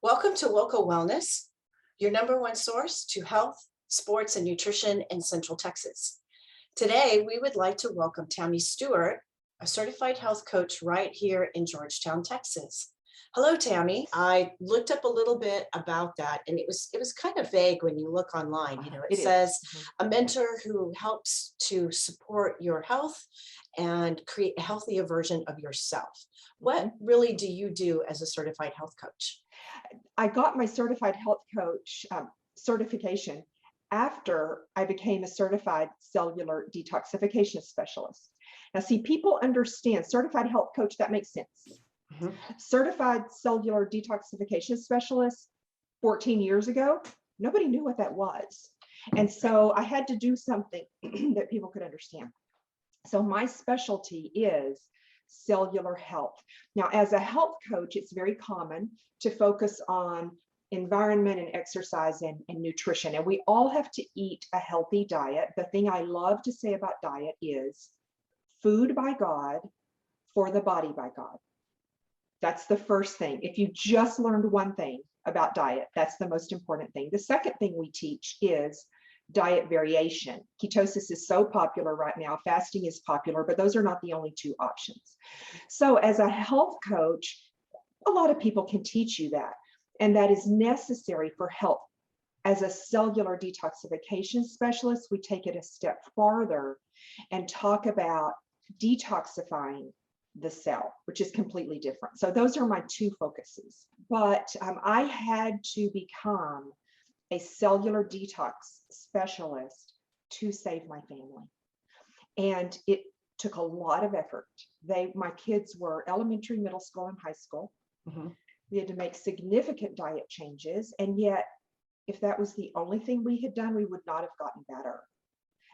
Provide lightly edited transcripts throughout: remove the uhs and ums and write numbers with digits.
Welcome to WilcoWellness, your #1 source to health, sports, and nutrition in Central Texas. Today, we would like to welcome Tammy Stewart, a certified health coach right here in Georgetown, Texas. Hello, Tammy. I looked up a little bit about that, and it was kind of vague when you look online. It It is. says a mentor who helps to support your health and create a healthier version of yourself. What really do you do as a certified health coach? I got my certified health coach certification after I became a certified cellular detoxification specialist. Now, see, people understand certified health coach, that makes sense. Mhm. Certified cellular detoxification specialist 14 years ago, nobody knew what that was. And so I had to do something that people could understand. So my specialty is cellular health. Now, as a health coach, it's very common to focus on environment and exercise and nutrition. And we all have to eat a healthy diet. The thing I love to say about diet is food by God for the body by God. That's the first thing. If you just learned one thing about diet, that's the most important thing. The second thing we teach is diet variation. Ketosis is so popular right now. Fasting is popular, but those are not the only two options. So as a health coach, a lot of people can teach you that, and that is necessary for health. As a cellular detoxification specialist, we take it a step farther and talk about detoxifying the cell, which is completely different. So those are my two focuses. But I had to become a cellular detox specialist to save my family. And it took a lot of effort. My kids were elementary, middle school, and high school. Mhm. We had to make significant diet changes. And yet, if that was the only thing we had done, we would not have gotten better,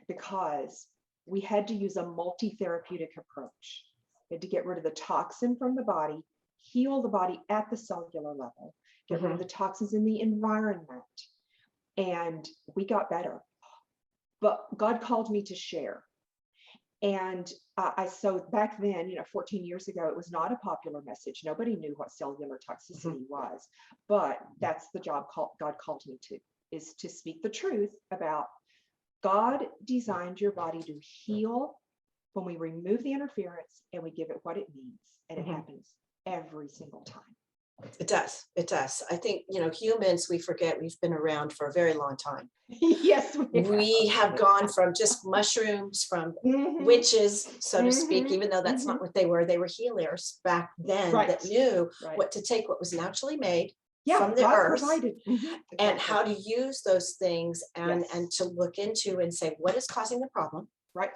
because we had to use a multi-therapeutic approach. We had to get rid of the toxin from the body, heal the body at the cellular level, get rid of the toxins in the environment, and we got better. But God called me to share. And so back then, 14 years ago, it was not a popular message. Nobody knew what cellular toxicity was. But that's the job God called me to, is to speak the truth about God designed your body to heal when we remove the interference and we give it what it needs. And it happens every single time. It does. It does. I think, humans, we forget we've been around for a very long time. Yes, We have gone from just mushrooms, from witches, so to speak, even though that's not what they were. They were healers back then that knew what to take, what was naturally made from the God earth, provided. and how to use those things and to look into and say, what is causing the problem? Right.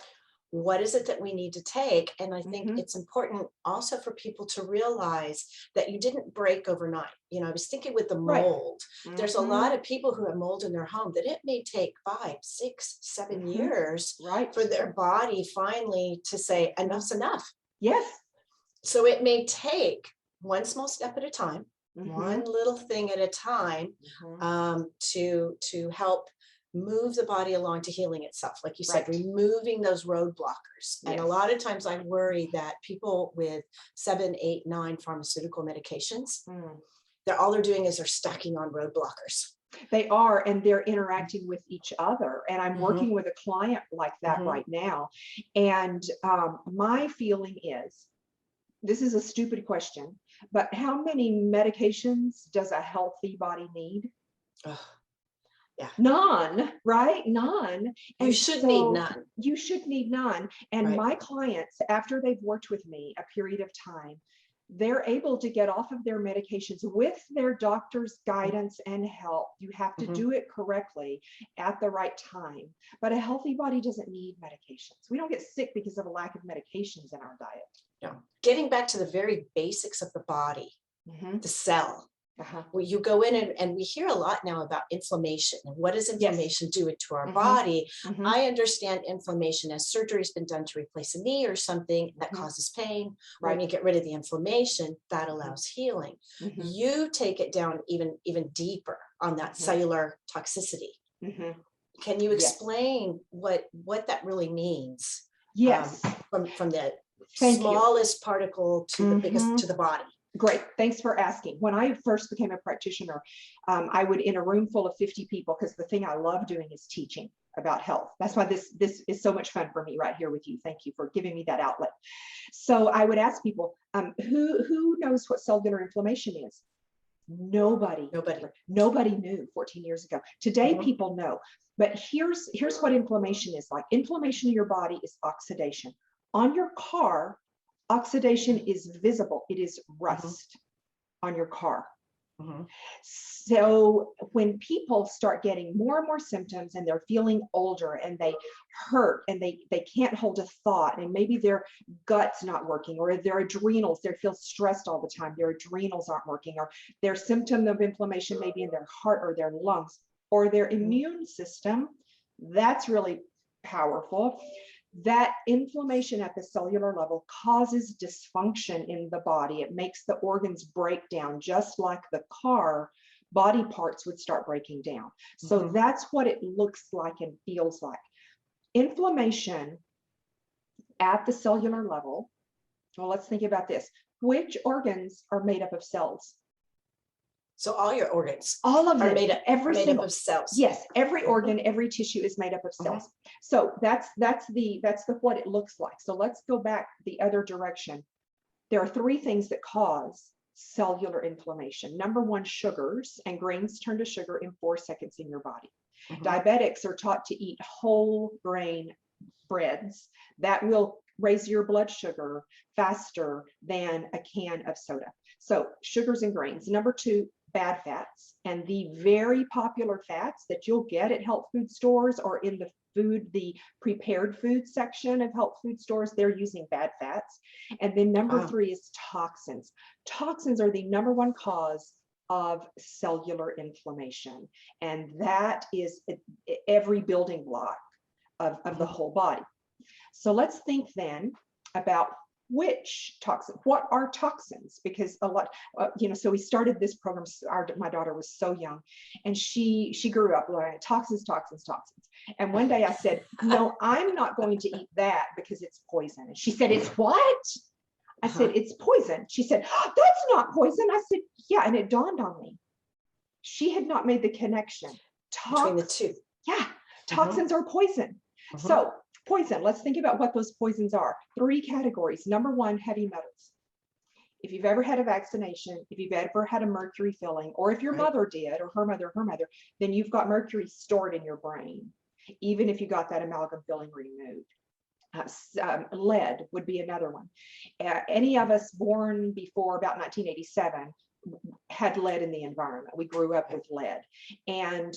What is it that we need to take? And I think it's important also for people to realize that you didn't break overnight. I was thinking with the mold, there's a lot of people who have mold in their home that it may take 5, 6, 7 years for their body finally to say enough's enough. Yes. So it may take one small step at a time, one little thing at a time, to help move the body along to healing itself. Like you said, removing those roadblockers. And a lot of times I worry that people with 7, 8, 9 pharmaceutical medications, all they're doing is they're stacking on roadblockers. They are, and they're interacting with each other. And I'm working with a client like that right now. And my feeling is, this is a stupid question, but how many medications does a healthy body need? Yeah. None, right? None. And you should need none. You should need none. And my clients, after they've worked with me a period of time, they're able to get off of their medications with their doctor's guidance and help. You have to do it correctly at the right time. But a healthy body doesn't need medications. We don't get sick because of a lack of medications in our diet. No. Getting back to the very basics of the body, the cell. Where you go in and we hear a lot now about inflammation and what does inflammation do to our body. I understand inflammation as surgery has been done to replace a knee or something that causes pain. When you get rid of the inflammation, that allows healing. You take it down even deeper on that cellular toxicity. Can you explain what that really means? Yes. From the smallest particle to the biggest, to the body. Great. Thanks for asking. When I first became a practitioner, I would, in a room full of 50 people, because the thing I love doing is teaching about health. That's why this is so much fun for me right here with you. Thank you for giving me that outlet. So I would ask people, who knows what cellular inflammation is? Nobody knew 14 years ago. Today, people know. But here's what inflammation is like. Inflammation in your body is oxidation. On your car, oxidation is visible. It is rust on your car. So when people start getting more and more symptoms and they're feeling older and they hurt and they can't hold a thought, and maybe their gut's not working, or their adrenals, they feel stressed all the time, their adrenals aren't working, or their symptom of inflammation maybe in their heart or their lungs or their immune system, that's really powerful. That inflammation at the cellular level causes dysfunction in the body. It makes the organs break down, just like the car, body parts would start breaking down. So that's what it looks like and feels like. Inflammation at the cellular level. Well, let's think about this. Which organs are made up of cells? So all your organs, all of them, made up of cells. Yes, every organ, every tissue is made up of cells. So that's the what it looks like. So let's go back the other direction. There are three things that cause cellular inflammation. Number one, sugars, and grains turn to sugar in 4 seconds in your body. Diabetics are taught to eat whole grain breads. That will raise your blood sugar faster than a can of soda. So sugars and grains. Number two, bad fats, and the very popular fats that you'll get at health food stores or in the prepared food section of health food stores, they're using bad fats. And then number three is toxins. Toxins are the number one cause of cellular inflammation, and that is every building block of the whole body. So let's think then about which toxin, what are toxins? Because a lot, so we started this program, my daughter was so young, and she grew up learning toxins. And one day I said, no, I'm not going to eat that because it's poison. And she said, it's what? I said, it's poison. She said, oh, that's not poison. I said, yeah. And it dawned on me. She had not made the connection. Between the two. Yeah, toxins are poison. So poison, let's think about what those poisons are. 3 categories. Number one, heavy metals. If you've ever had a vaccination, if you've ever had a mercury filling, or if your mother did, or her mother, then you've got mercury stored in your brain, even if you got that amalgam filling removed. Lead would be another one. Any of us born before about 1987 had lead in the environment. We grew up with lead, and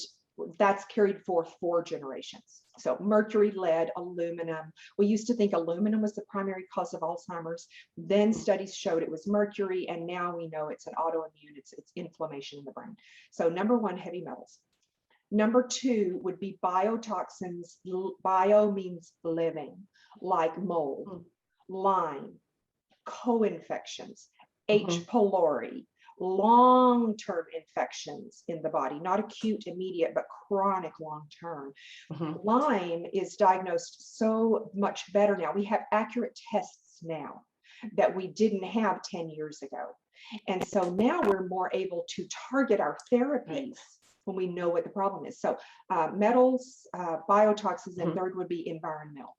that's carried forth 4 generations. So mercury, lead, aluminum. We used to think aluminum was the primary cause of Alzheimer's. Then studies showed it was mercury, and now we know it's an autoimmune. It's inflammation in the brain. So number one, heavy metals. Number 2 would be biotoxins. Bio means living, like mold, Lyme, co-infections, H. pylori, long-term infections in the body, not acute, immediate, but chronic long-term. Lyme is diagnosed so much better now. We have accurate tests now that we didn't have 10 years ago. And so now we're more able to target our therapies when we know what the problem is. So metals, biotoxins, and third would be environmental.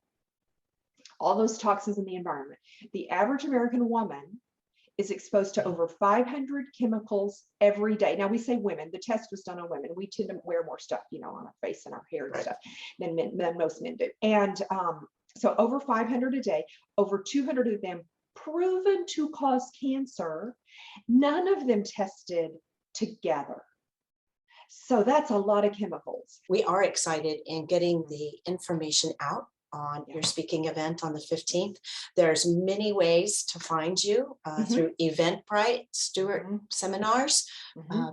All those toxins in the environment. The average American woman is exposed to over 500 chemicals every day. Now we say women, the test was done on women. We tend to wear more stuff, on our face and our hair and stuff than most men do. And so over 500 a day, over 200 of them proven to cause cancer. None of them tested together. So that's a lot of chemicals. We are excited in getting the information out on your speaking event on the 15th. There's many ways to find you through Eventbrite, Stewart seminars.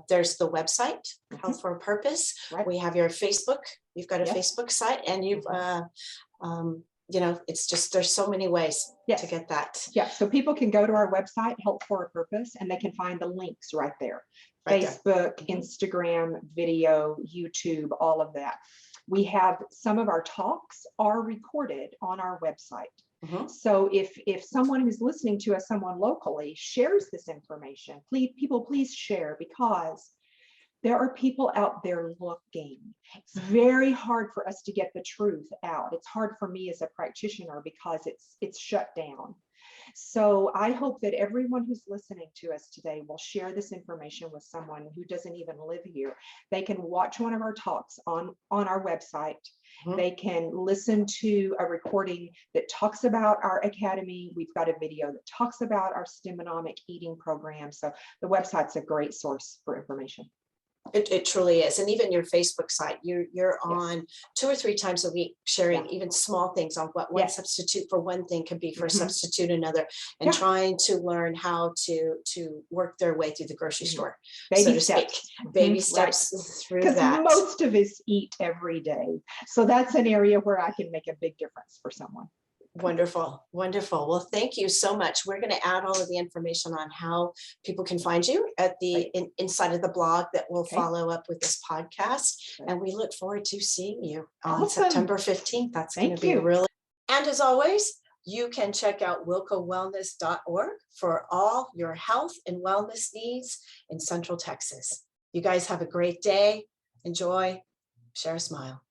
There's the website, Health for a Purpose. We have your Facebook. You've got a Facebook site, and you've, it's just, there's so many ways to get that. Yeah, so people can go to our website, Health for a Purpose, and they can find the links right there. Facebook, Instagram, video, YouTube, all of that. We have some of our talks are recorded on our website. So if someone who's listening to us, someone locally shares this information, please share, because there are people out there looking. It's very hard for us to get the truth out. It's hard for me as a practitioner because it's shut down. So I hope that everyone who's listening to us today will share this information with someone who doesn't even live here. They can watch one of our talks on our website. They can listen to a recording that talks about our academy. We've got a video that talks about our STEMonomic eating program. So the website's a great source for information. It truly is. And even your Facebook site, you're on 2 or 3 times a week, sharing even small things on what one substitute for one thing could be for a substitute another, and trying to learn how to work their way through the grocery store, so to speak. Baby steps through that. Because most of us eat every day. So that's an area where I can make a big difference for someone. Wonderful. Wonderful. Well, thank you so much. We're going to add all of the information on how people can find you at the inside of the blog that will follow up with this podcast. And we look forward to seeing you on September 15th. That's going to be really, and as always, you can check out WilcoWellness.org for all your health and wellness needs in Central Texas. You guys have a great day. Enjoy. Share a smile.